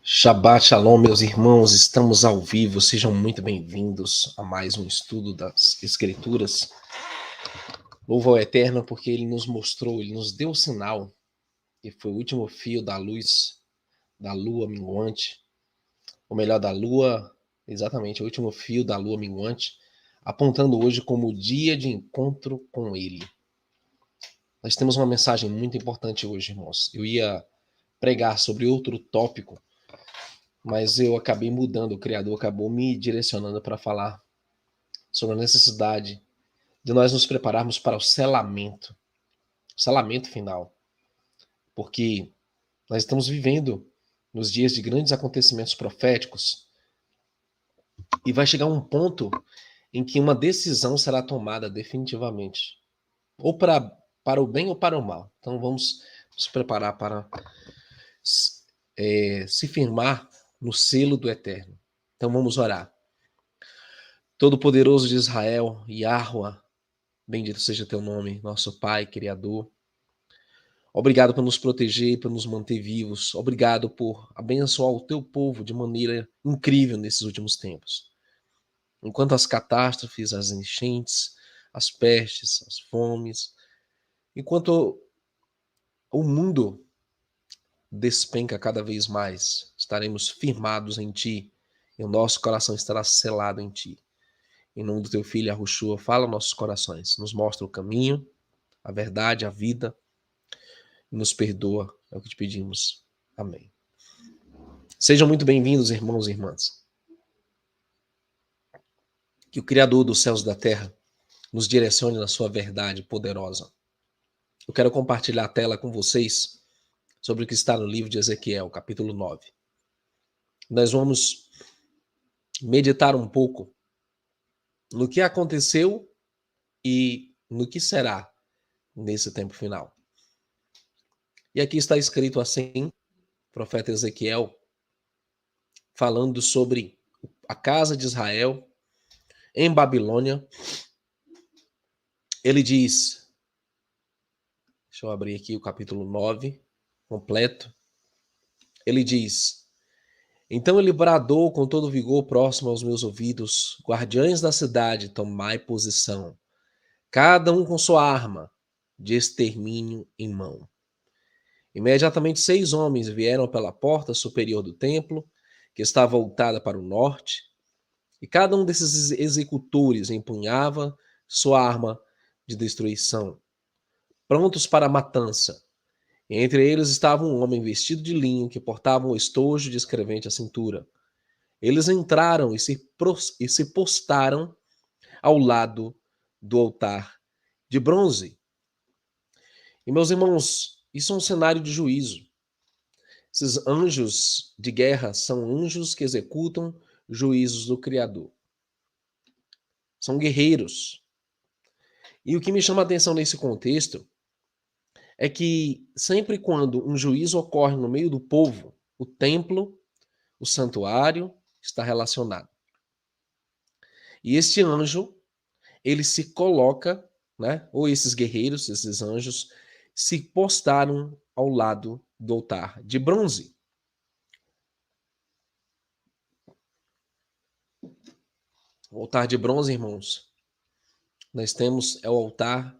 Shabbat Shalom, meus irmãos, estamos ao vivo, sejam muito bem-vindos a mais um estudo das Escrituras. Louvo ao Eterno porque Ele nos mostrou, Ele nos deu o sinal, que foi o último fio da luz da lua minguante, ou melhor, da lua, exatamente, o último fio da lua minguante, apontando hoje como o dia de encontro com Ele. Nós temos uma mensagem muito importante hoje, irmãos. Eu ia pregar sobre outro tópico, mas eu acabei mudando, o Criador acabou me direcionando para falar sobre a necessidade de nós nos prepararmos para o selamento final, porque nós estamos vivendo nos dias de grandes acontecimentos proféticos e vai chegar um ponto em que uma decisão será tomada definitivamente, ou para o bem ou para o mal. Então vamos nos preparar para se firmar no selo do Eterno. Então vamos orar. Todo-Poderoso de Israel, Yahweh, bendito seja teu nome, nosso Pai, Criador. Obrigado por nos proteger, por nos manter vivos. Obrigado por abençoar o teu povo de maneira incrível nesses últimos tempos. Enquanto as catástrofes, as enchentes, as pestes, as fomes, enquanto o mundo despenca cada vez mais, estaremos firmados em ti e o nosso coração estará selado em ti. Em nome do teu filho, Yahushua, fala nossos corações, nos mostra o caminho, a verdade, a vida, e nos perdoa, é o que te pedimos. Amém. Sejam muito bem-vindos, irmãos e irmãs. Que o Criador dos céus e da terra nos direcione na sua verdade poderosa. Eu quero compartilhar a tela com vocês sobre o que está no livro de Ezequiel, capítulo 9. Nós vamos meditar um pouco no que aconteceu e no que será nesse tempo final. E aqui está escrito assim, profeta Ezequiel, falando sobre a casa de Israel em Babilônia. Ele diz, deixa eu abrir aqui o capítulo 9, completo. Ele diz, então ele bradou com todo vigor próximo aos meus ouvidos, guardiães da cidade, tomai posição, cada um com sua arma de extermínio em mão. Imediatamente 6 homens vieram pela porta superior do templo, que está voltada para o norte, e cada um desses executores empunhava sua arma de destruição, prontos para a matança. E entre eles estava um homem vestido de linho que portava um estojo de escrevente à cintura. Eles entraram e se postaram ao lado do altar de bronze. E, meus irmãos, isso é um cenário de juízo. Esses anjos de guerra são anjos que executam juízos do Criador. São guerreiros. E o que me chama a atenção nesse contexto é que sempre quando um juízo ocorre no meio do povo, o templo, o santuário está relacionado. E este anjo, ele se coloca, né? Ou esses guerreiros, esses anjos, se postaram ao lado do altar de bronze. O altar de bronze, irmãos, nós temos é o altar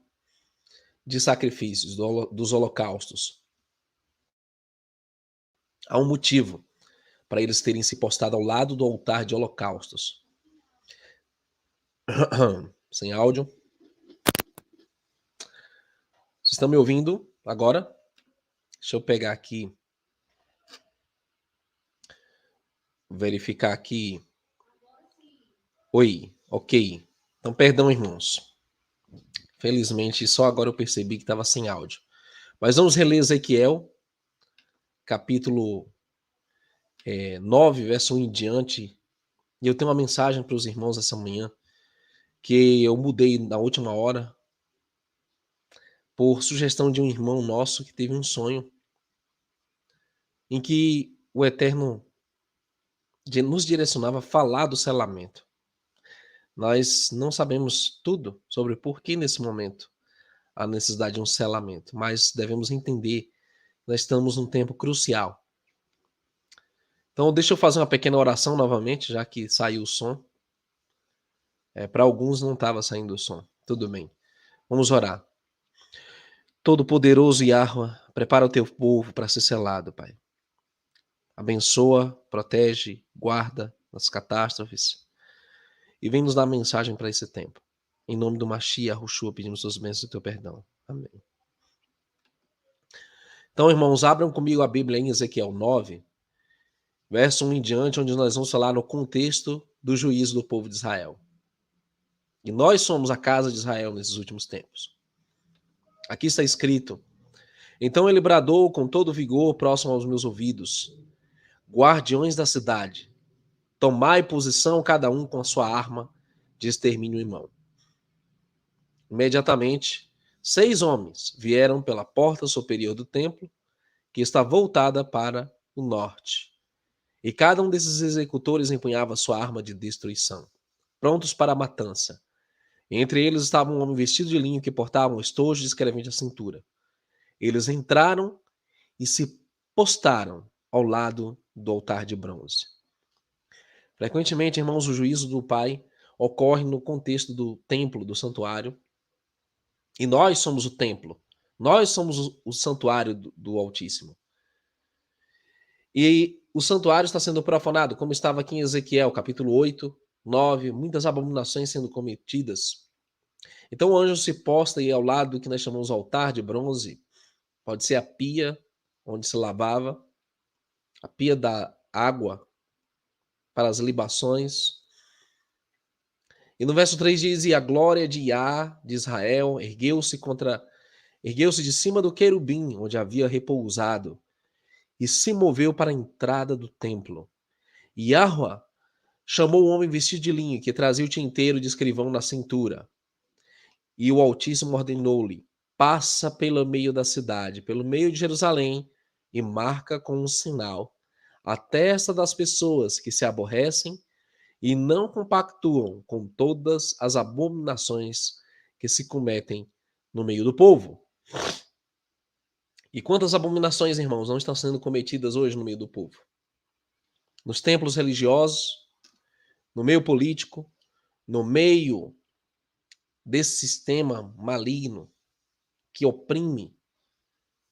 de sacrifícios, dos holocaustos. Há um motivo para eles terem se postado ao lado do altar de holocaustos. Sem áudio. Vocês estão me ouvindo agora? Deixa eu pegar aqui. Verificar aqui. Oi, ok. Então, perdão, irmãos. Felizmente, só agora eu percebi que estava sem áudio. Mas vamos reler Ezequiel, capítulo 9, verso 1 em diante. E eu tenho uma mensagem para os irmãos essa manhã, que eu mudei na última hora, por sugestão de um irmão nosso que teve um sonho em que o Eterno nos direcionava a falar do selamento. Nós não sabemos tudo sobre por que nesse momento há necessidade de um selamento, mas devemos entender que nós estamos num tempo crucial. Então, deixa eu fazer uma pequena oração novamente, já que saiu o som. Para alguns não estava saindo o som. Tudo bem. Vamos orar. Todo-Poderoso Yahweh, prepara o teu povo para ser selado, Pai. Abençoa, protege, guarda das catástrofes e vem nos dar mensagem para esse tempo. Em nome do Mashiach, Yahushua, pedimos suas bênçãos e teu perdão. Amém. Então, irmãos, abram comigo a Bíblia em Ezequiel 9, verso 1 em diante, onde nós vamos falar no contexto do juízo do povo de Israel. E nós somos a casa de Israel nesses últimos tempos. Aqui está escrito: então ele bradou com todo vigor próximo aos meus ouvidos: guardiões da cidade, tomai posição cada um com a sua arma de extermínio em mão. Imediatamente, 6 homens vieram pela porta superior do templo, que está voltada para o norte. E cada um desses executores empunhava sua arma de destruição, prontos para a matança. Entre eles estava um homem vestido de linho que portava um estojo de escrevente à cintura. Eles entraram e se postaram ao lado do altar de bronze. Frequentemente, irmãos, o juízo do Pai ocorre no contexto do templo, do santuário, e nós somos o templo. Nós somos o santuário do Altíssimo. E o santuário está sendo profanado, como estava aqui em Ezequiel, capítulo 8, 9, muitas abominações sendo cometidas. Então o anjo se posta aí ao lado do que nós chamamos de altar de bronze. Pode ser a pia onde se lavava, a pia da água para as libações. E no verso 3 diz: e a glória de Iá, de Israel, ergueu-se de cima do querubim, onde havia repousado, e se moveu para a entrada do templo. E Yahweh chamou o homem vestido de linho, que trazia o tinteiro de escrivão na cintura. E o Altíssimo ordenou-lhe: passa pelo meio da cidade, pelo meio de Jerusalém, e marca com um sinal a testa das pessoas que se aborrecem e não compactuam com todas as abominações que se cometem no meio do povo. E quantas abominações, irmãos, não estão sendo cometidas hoje no meio do povo? Nos templos religiosos, no meio político, no meio desse sistema maligno que oprime,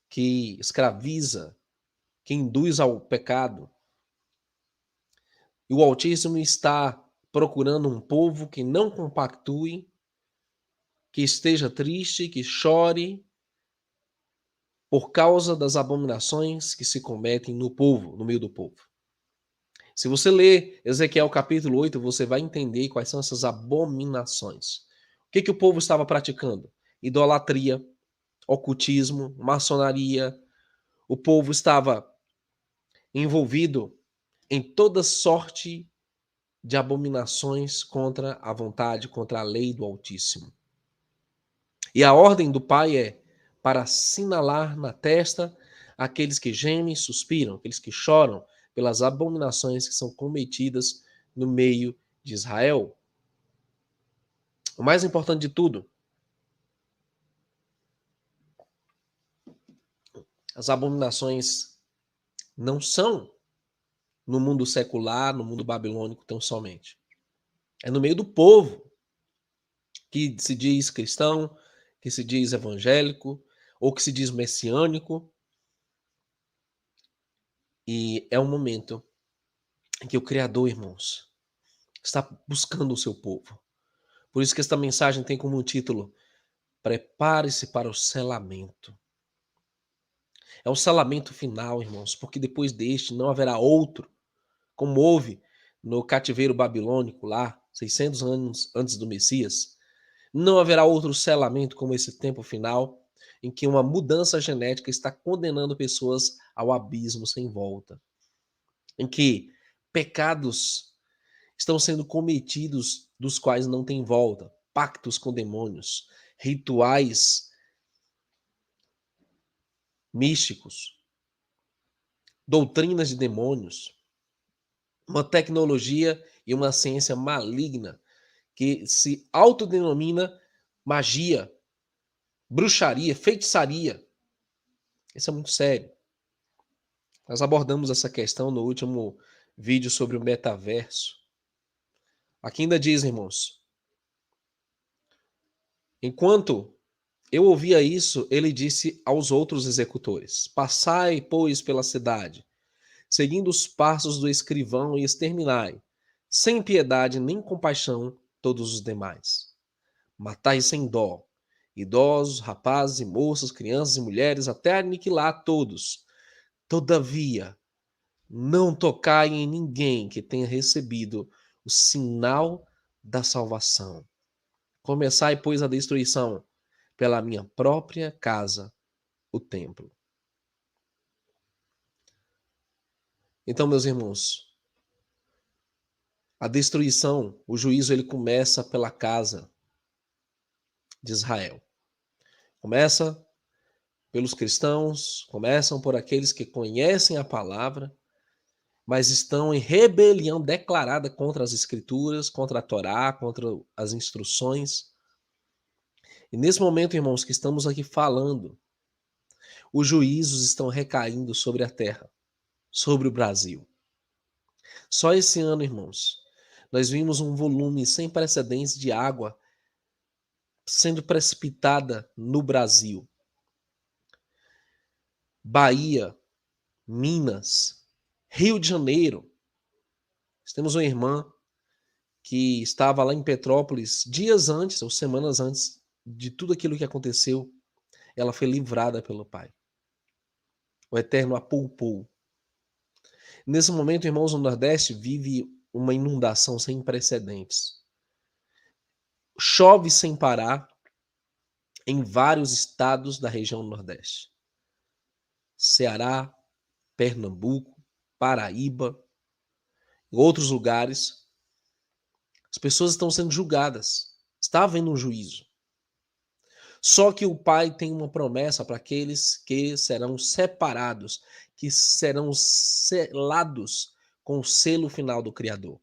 que escraviza, que induz ao pecado. E o Altíssimo está procurando um povo que não compactue, que esteja triste, que chore por causa das abominações que se cometem no povo, no meio do povo. Se você ler Ezequiel capítulo 8, você vai entender quais são essas abominações. O que o povo estava praticando? Idolatria, ocultismo, maçonaria. O povo estava envolvido em toda sorte de abominações contra a vontade, contra a lei do Altíssimo. E a ordem do Pai é para assinalar na testa aqueles que gemem e suspiram, aqueles que choram pelas abominações que são cometidas no meio de Israel. O mais importante de tudo, as abominações não são no mundo secular, no mundo babilônico tão somente. É no meio do povo que se diz cristão, que se diz evangélico, ou que se diz messiânico. E é um momento em que o Criador, irmãos, está buscando o seu povo. Por isso que esta mensagem tem como título: prepare-se para o selamento. É o selamento final, irmãos, porque depois deste não haverá outro, como houve no cativeiro babilônico lá, 600 anos antes do Messias. Não haverá outro selamento como esse tempo final, em que uma mudança genética está condenando pessoas ao abismo sem volta. Em que pecados estão sendo cometidos dos quais não tem volta. Pactos com demônios, rituais místicos, doutrinas de demônios, uma tecnologia e uma ciência maligna que se autodenomina magia, bruxaria, feitiçaria. Isso é muito sério. Nós abordamos essa questão no último vídeo sobre o metaverso. Aqui ainda diz, irmãos, enquanto eu ouvia isso, ele disse aos outros executores: Passai, pois, pela cidade, seguindo os passos do escrivão, e exterminai, sem piedade nem compaixão, todos os demais. Matai sem dó, idosos, rapazes e moças, crianças e mulheres, até aniquilar todos. Todavia, não tocai em ninguém que tenha recebido o sinal da salvação. Começai, pois, a destruição pela minha própria casa, o templo. Então, meus irmãos, a destruição, o juízo, ele começa pela casa de Israel. Começa pelos cristãos, começam por aqueles que conhecem a palavra, mas estão em rebelião declarada contra as escrituras, contra a Torá, contra as instruções. E nesse momento, irmãos, que estamos aqui falando, os juízos estão recaindo sobre a terra, sobre o Brasil. Só esse ano, irmãos, nós vimos um volume sem precedentes de água sendo precipitada no Brasil. Bahia, Minas, Rio de Janeiro. Nós temos uma irmã que estava lá em Petrópolis dias antes, ou semanas antes de tudo aquilo que aconteceu. Ela foi livrada pelo Pai. O Eterno a poupou. Nesse momento, irmãos, o Nordeste vive uma inundação sem precedentes. Chove sem parar em vários estados da região Nordeste. Ceará, Pernambuco, Paraíba, em outros lugares. As pessoas estão sendo julgadas. Está havendo um juízo. Só que o Pai tem uma promessa para aqueles que serão separados, que serão selados com o selo final do Criador.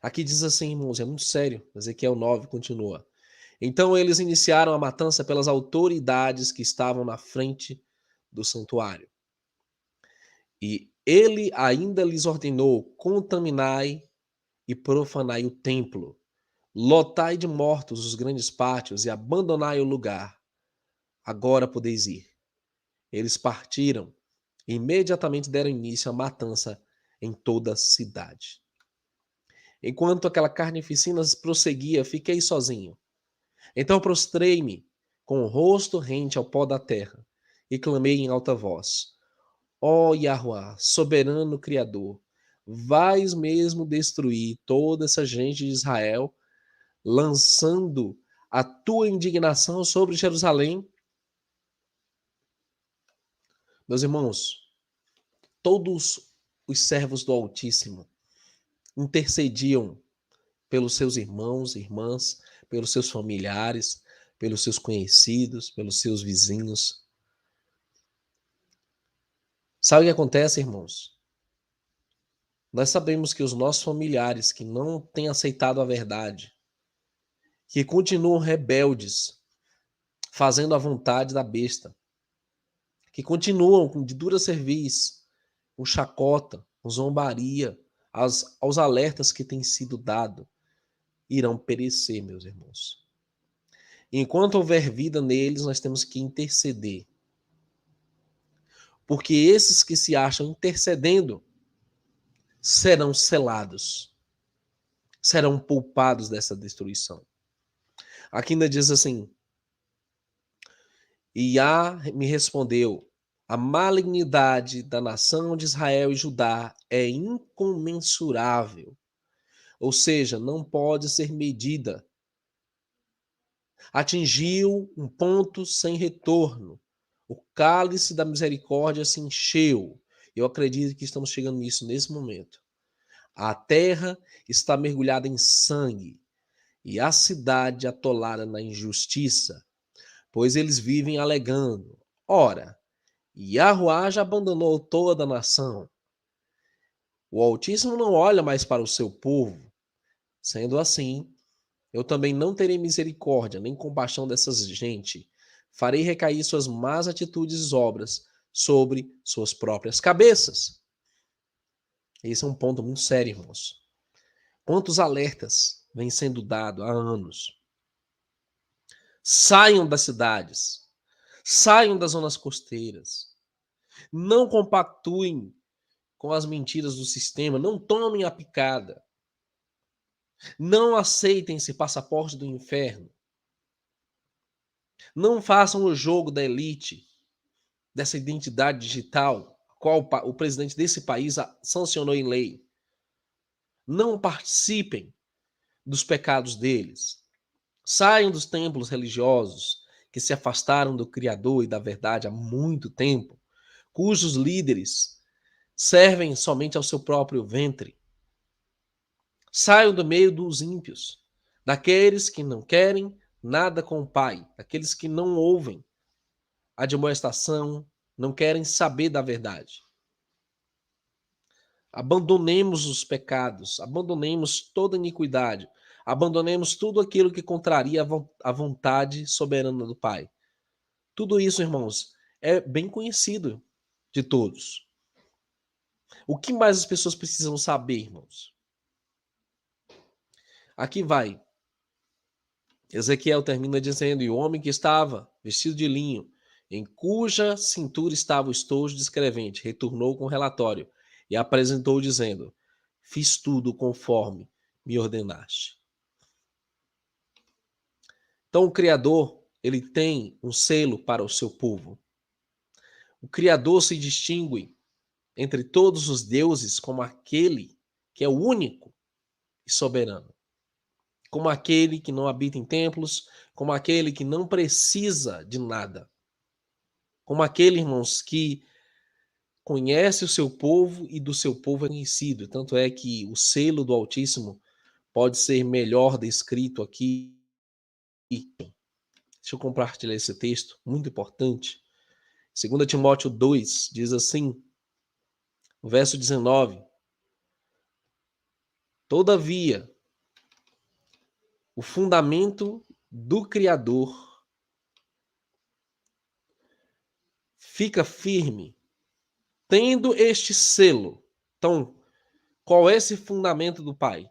Aqui diz assim, irmãos, é muito sério. Ezequiel 9 continua. Então eles iniciaram a matança pelas autoridades que estavam na frente do santuário. E ele ainda lhes ordenou: contaminai e profanai o templo, lotai de mortos os grandes pátios e abandonai o lugar. Agora podeis ir. Eles partiram e imediatamente deram início à matança em toda a cidade. Enquanto aquela carnificina prosseguia, fiquei sozinho. Então prostrei-me com o rosto rente ao pó da terra e clamei em alta voz: Ó Yahuwá, soberano Criador, vais mesmo destruir toda essa gente de Israel, lançando a tua indignação sobre Jerusalém? Meus irmãos, todos os servos do Altíssimo intercediam pelos seus irmãos e irmãs, pelos seus familiares, pelos seus conhecidos, pelos seus vizinhos. Sabe o que acontece, irmãos? Nós sabemos que os nossos familiares que não têm aceitado a verdade, que continuam rebeldes, fazendo a vontade da besta, que continuam com de dura cerviz, com chacota, com zombaria, aos alertas que têm sido dados, irão perecer, meus irmãos. Enquanto houver vida neles, nós temos que interceder. Porque esses que se acham intercedendo serão selados, serão poupados dessa destruição. Aqui ainda diz assim: Iá me respondeu: a malignidade da nação de Israel e Judá é incomensurável, ou seja, não pode ser medida. Atingiu um ponto sem retorno. O cálice da misericórdia se encheu. Eu acredito que estamos chegando nisso nesse momento. A terra está mergulhada em sangue e a cidade atolada na injustiça, pois eles vivem alegando: ora, Yahuwá já abandonou toda a nação. O Altíssimo não olha mais para o seu povo. Sendo assim, eu também não terei misericórdia nem compaixão dessas gente. Farei recair suas más atitudes e obras sobre suas próprias cabeças. Esse é um ponto muito sério, irmãos. Quantos alertas vêm sendo dados há anos? Saiam das cidades, saiam das zonas costeiras, não compactuem com as mentiras do sistema, não tomem a picada, não aceitem esse passaporte do inferno, não façam o jogo da elite, dessa identidade digital, qual o presidente desse país sancionou em lei. Não participem dos pecados deles. Saiam dos templos religiosos que se afastaram do Criador e da verdade há muito tempo, cujos líderes servem somente ao seu próprio ventre. Saiam do meio dos ímpios, daqueles que não querem nada com o Pai, daqueles que não ouvem a admoestação, não querem saber da verdade. Abandonemos os pecados, abandonemos toda iniquidade, abandonemos tudo aquilo que contraria a vontade soberana do Pai. Tudo isso, irmãos, é bem conhecido de todos. O que mais as pessoas precisam saber, irmãos? Aqui vai. Ezequiel termina dizendo: e o homem que estava vestido de linho, em cuja cintura estava o estojo de escrevente, retornou com o relatório e apresentou dizendo: fiz tudo conforme me ordenaste. Então o Criador, ele tem um selo para o seu povo. O Criador se distingue entre todos os deuses como aquele que é o único e soberano. Como aquele que não habita em templos, como aquele que não precisa de nada. Como aquele, irmãos, que conhece o seu povo e do seu povo é conhecido. Tanto é que o selo do Altíssimo pode ser melhor descrito aqui. Deixa eu compartilhar esse texto, muito importante. 2 Timóteo 2 diz assim, verso 19: todavia, o fundamento do Criador fica firme, tendo este selo. Então, qual é esse fundamento do Pai?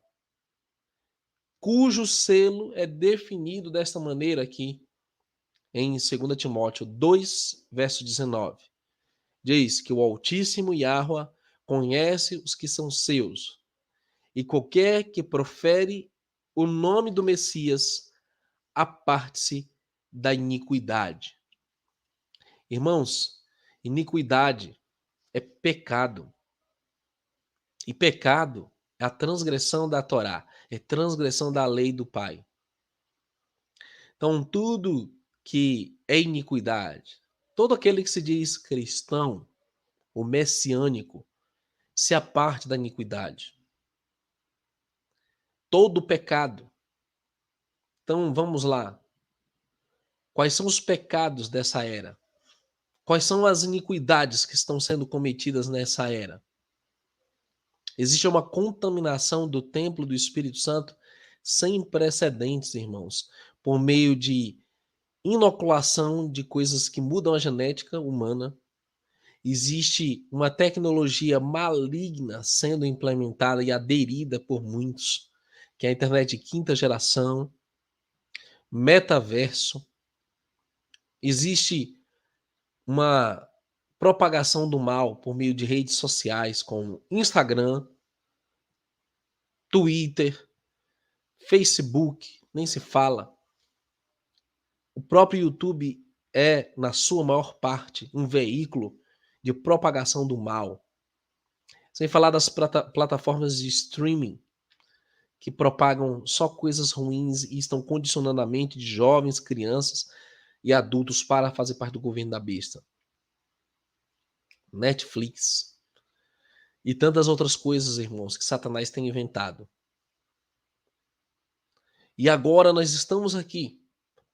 Cujo selo é definido desta maneira aqui, em 2 Timóteo 2, verso 19. Diz que o Altíssimo Yahweh conhece os que são seus, e qualquer que profere o nome do Messias aparte-se da iniquidade. Irmãos, iniquidade é pecado. E pecado é a transgressão da Torá, é transgressão da lei do Pai. Então, tudo que é iniquidade, todo aquele que se diz cristão, o messiânico, se aparte da iniquidade. Todo pecado. Então, vamos lá. Quais são os pecados dessa era? Quais são as iniquidades que estão sendo cometidas nessa era? Existe uma contaminação do templo do Espírito Santo sem precedentes, irmãos, por meio de inoculação de coisas que mudam a genética humana. Existe uma tecnologia maligna sendo implementada e aderida por muitos, que é a internet de quinta geração, metaverso. Existe uma propagação do mal por meio de redes sociais como Instagram, Twitter, Facebook, nem se fala. O próprio YouTube é, na sua maior parte, um veículo de propagação do mal. Sem falar das plataformas de streaming, que propagam só coisas ruins e estão condicionando a mente de jovens, crianças e adultos para fazer parte do governo da besta. Netflix e tantas outras coisas, irmãos, que Satanás tem inventado. E agora nós estamos aqui,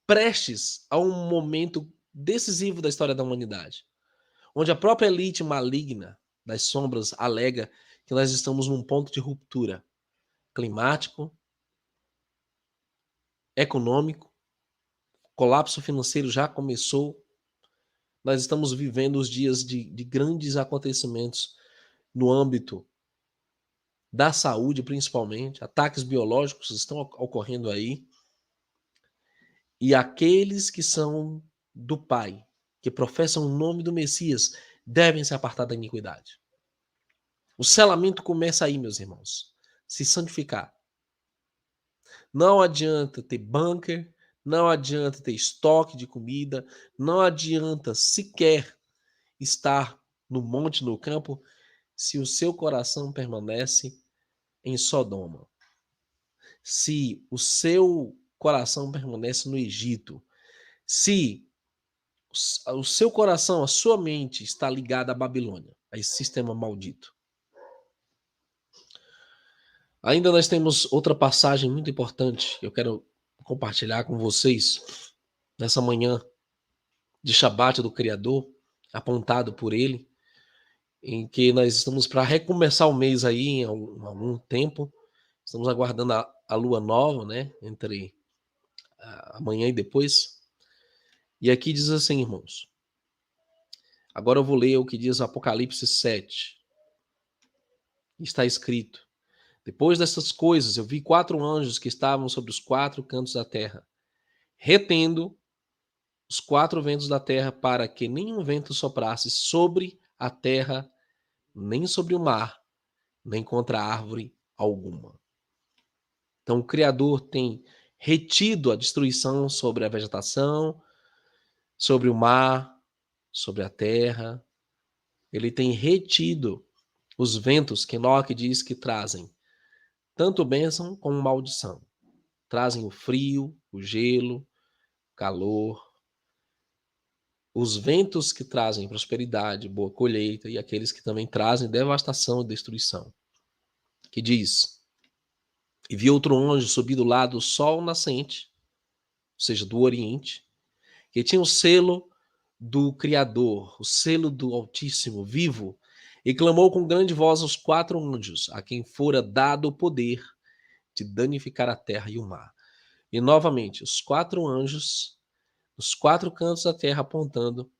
prestes a um momento decisivo da história da humanidade, onde a própria elite maligna das sombras alega que nós estamos num ponto de ruptura climático, econômico, colapso financeiro já começou, nós estamos vivendo os dias de grandes acontecimentos no âmbito da saúde, principalmente. Ataques biológicos estão ocorrendo aí. E aqueles que são do Pai, que professam o nome do Messias, devem se apartar da iniquidade. O selamento começa aí, meus irmãos. Se santificar. Não adianta ter bunker, não adianta ter estoque de comida, não adianta sequer estar no monte, no campo, se o seu coração permanece em Sodoma. Se o seu coração permanece no Egito. Se o seu coração, a sua mente está ligada à Babilônia, a esse sistema maldito. Ainda nós temos outra passagem muito importante que eu quero compartilhar com vocês nessa manhã de Shabat do Criador, apontado por ele, em que nós estamos para recomeçar o mês aí em algum tempo. Estamos aguardando a lua nova, né? Entre amanhã e depois. E aqui diz assim, irmãos. Agora eu vou ler o que diz Apocalipse 7. Está escrito: depois dessas coisas, eu vi 4 anjos que estavam sobre os 4 cantos da terra, retendo os 4 ventos da terra para que nenhum vento soprasse sobre a terra, nem sobre o mar, nem contra árvore alguma. Então o Criador tem retido a destruição sobre a vegetação, sobre o mar, sobre a terra. Ele tem retido os ventos que Enoque diz que trazem tanto bênção como maldição. Trazem o frio, o gelo, o calor. Os ventos que trazem prosperidade, boa colheita, e aqueles que também trazem devastação e destruição. Que diz: e vi outro anjo subir do lado do sol nascente, ou seja, do oriente, que tinha o selo do Criador, o selo do Altíssimo, vivo, e clamou com grande voz aos 4 anjos, a quem fora dado o poder de danificar a terra e o mar. E novamente, os 4 anjos, os 4 cantos da terra, apontando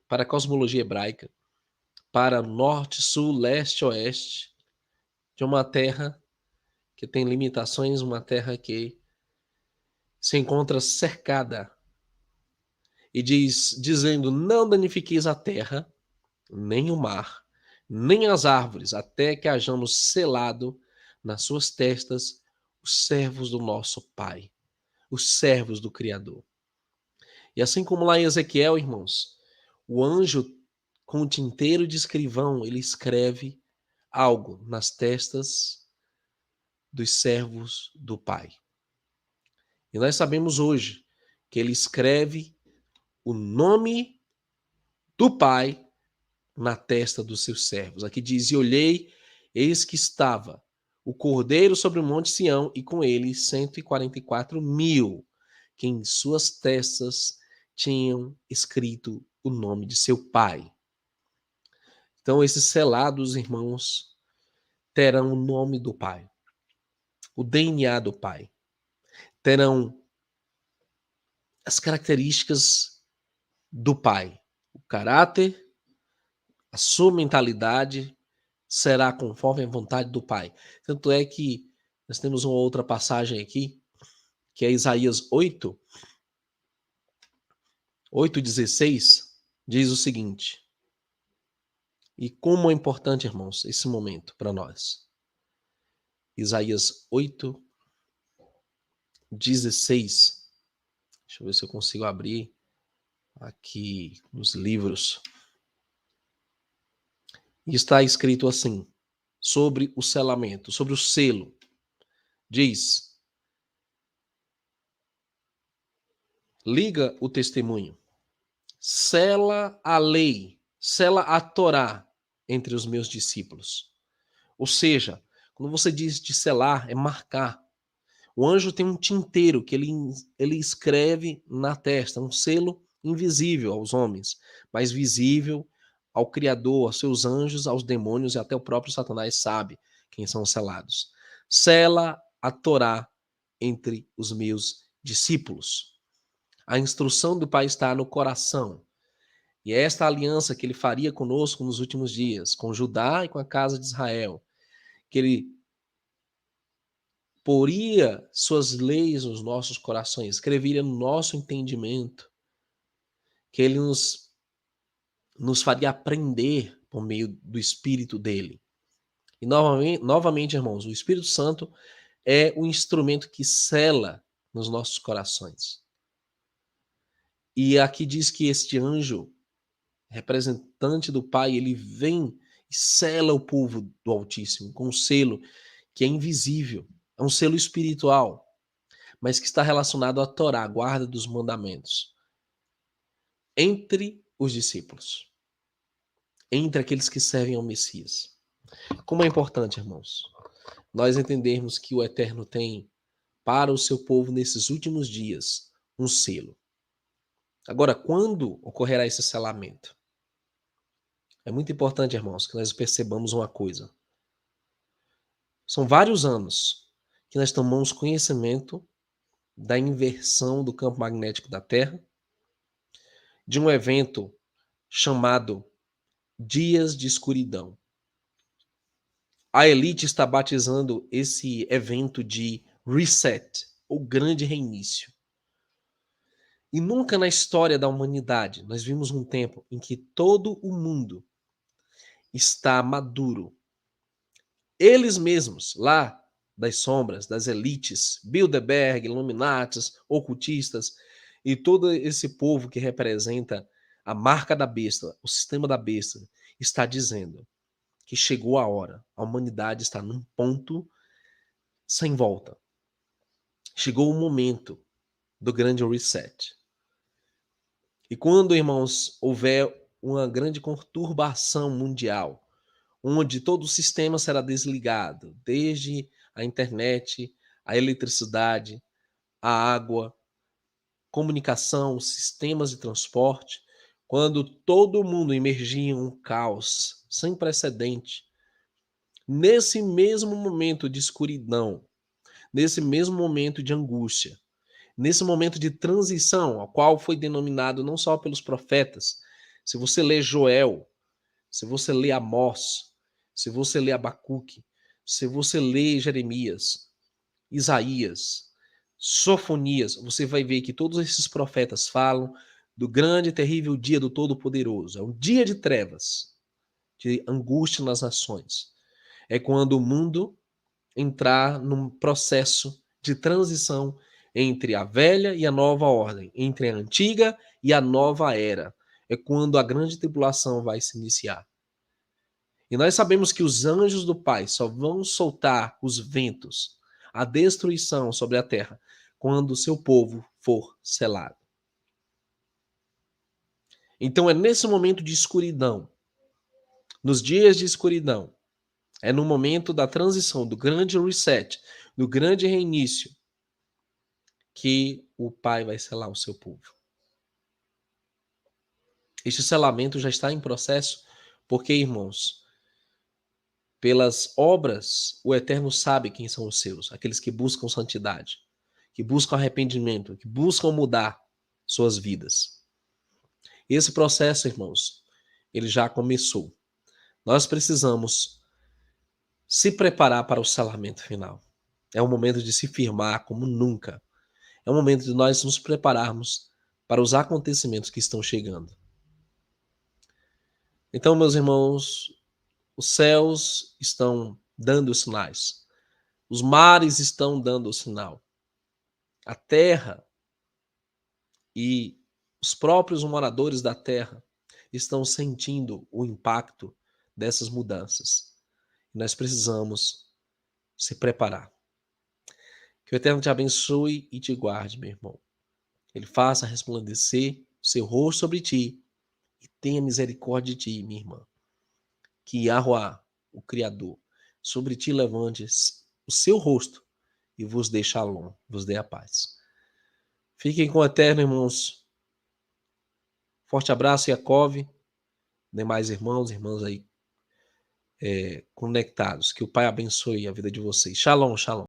para a cosmologia hebraica, para norte, sul, leste, oeste, de uma terra que tem limitações, uma terra que se encontra cercada. E dizendo: não danifiqueis a terra, nem o mar, nem as árvores, até que hajamos selado nas suas testas os servos do nosso Pai, os servos do Criador. E assim como lá em Ezequiel, irmãos, o anjo com o tinteiro de escrivão, ele escreve algo nas testas dos servos do Pai. E nós sabemos hoje que ele escreve o nome do Pai na testa dos seus servos. Aqui diz: e olhei, eis que estava o Cordeiro sobre o monte Sião, e com ele 144.000, que em suas testas tinham escrito o nome de seu Pai. Então, esses selados, irmãos, terão o nome do Pai, o DNA do Pai. Terão as características do Pai, o caráter, a sua mentalidade será conforme a vontade do Pai. Tanto é que nós temos uma outra passagem aqui, que é Isaías 8:16, diz o seguinte. E como é importante, irmãos, esse momento para nós. Isaías 8:16. Deixa eu ver se eu consigo abrir aqui nos livros. E está escrito assim, sobre o selamento, sobre o selo. Diz: liga o testemunho, sela a lei, sela a Torá entre os meus discípulos. Ou seja, quando você diz de selar, é marcar. O anjo tem um tinteiro que ele escreve na testa, um selo invisível aos homens, mas visível ao Criador, aos seus anjos, aos demônios, e até o próprio Satanás sabe quem são os selados. Sela a Torá entre os meus discípulos. A instrução do Pai está no coração. E é esta aliança que ele faria conosco nos últimos dias, com Judá e com a casa de Israel, que ele poria suas leis nos nossos corações, escreveria no nosso entendimento, que ele nos faria aprender por meio do Espírito dele. E novamente, irmãos, o Espírito Santo é o instrumento que sela nos nossos corações. E aqui diz que este anjo, representante do Pai, ele vem e sela o povo do Altíssimo com um selo que é invisível, é um selo espiritual, mas que está relacionado à Torá, a guarda dos mandamentos, entre os discípulos, entre aqueles que servem ao Messias. Como é importante, irmãos, nós entendermos que o Eterno tem para o seu povo nesses últimos dias um selo. Agora, quando ocorrerá esse selamento? É muito importante, irmãos, que nós percebamos uma coisa. São vários anos que nós tomamos conhecimento da inversão do campo magnético da Terra, de um evento chamado Dias de Escuridão. A elite está batizando esse evento de reset, ou grande reinício. E nunca na história da humanidade nós vimos um tempo em que todo o mundo está maduro. Eles mesmos, lá das sombras, das elites, Bilderberg, Illuminatis, ocultistas e todo esse povo que representa a marca da besta, o sistema da besta, está dizendo que chegou a hora, a humanidade está num ponto sem volta. Chegou o momento do grande reset. E quando, irmãos, houver uma grande conturbação mundial, onde todo o sistema será desligado, desde a internet, a eletricidade, a água, comunicação, sistemas de transporte, quando todo mundo emergir em um caos sem precedente, nesse mesmo momento de escuridão, nesse mesmo momento de angústia, nesse momento de transição, ao qual foi denominado não só pelos profetas, se você lê Joel, se você lê Amós, se você lê Abacuque, se você lê Jeremias, Isaías, Sofonias, você vai ver que todos esses profetas falam do grande e terrível dia do Todo-Poderoso. É um dia de trevas, de angústia nas nações. É quando o mundo entrar num processo de transição entre a velha e a nova ordem, entre a antiga e a nova era. É quando a grande tribulação vai se iniciar. E nós sabemos que os anjos do Pai só vão soltar os ventos, a destruição sobre a terra, quando o seu povo for selado. Então é nesse momento de escuridão, nos dias de escuridão, é no momento da transição, do grande reset, do grande reinício, que o Pai vai selar o seu povo. Este selamento já está em processo, porque, irmãos, pelas obras, o Eterno sabe quem são os seus, aqueles que buscam santidade, que buscam arrependimento, que buscam mudar suas vidas. Esse processo, irmãos, ele já começou. Nós precisamos se preparar para o selamento final. É um momento de se firmar como nunca. É um momento de nós nos prepararmos para os acontecimentos que estão chegando. Então, meus irmãos, os céus estão dando sinais. Os mares estão dando o sinal. A terra e os próprios moradores da terra estão sentindo o impacto dessas mudanças. Nós precisamos se preparar. Que o Eterno te abençoe e te guarde, meu irmão. Ele faça resplandecer o seu rosto sobre ti e tenha misericórdia de ti, minha irmã. Que Yahuwá, o Criador, sobre ti levante o seu rosto e vos dê shalom, vos dê a paz. Fiquem com o Eterno, irmãos. Forte abraço, Yaakov, demais irmãos e irmãs aí conectados. Que o Pai abençoe a vida de vocês. Shalom, shalom.